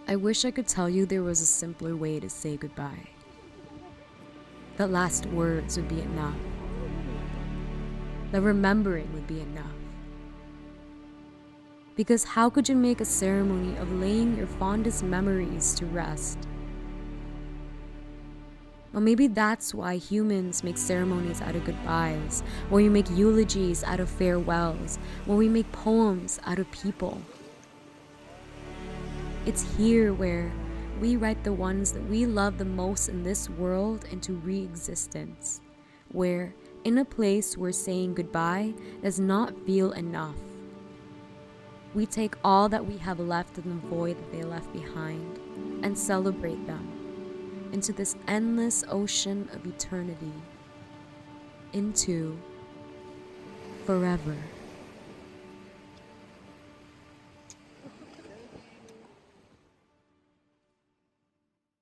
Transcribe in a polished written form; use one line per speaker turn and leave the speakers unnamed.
I wish I could tell you there was a simpler way to say goodbye. That last words would be enough. That remembering would be enough. Because how could you make a ceremony of laying your fondest memories to rest? Well, maybe that's why humans make ceremonies out of goodbyes, where we make eulogies out of farewells, where we make poems out of people. It's here where we write the ones that we love the most in this world into re-existence, where in a place where saying goodbye does not feel enough. We take all that we have left in the void that they left behind and celebrate them into this endless ocean of eternity, into forever.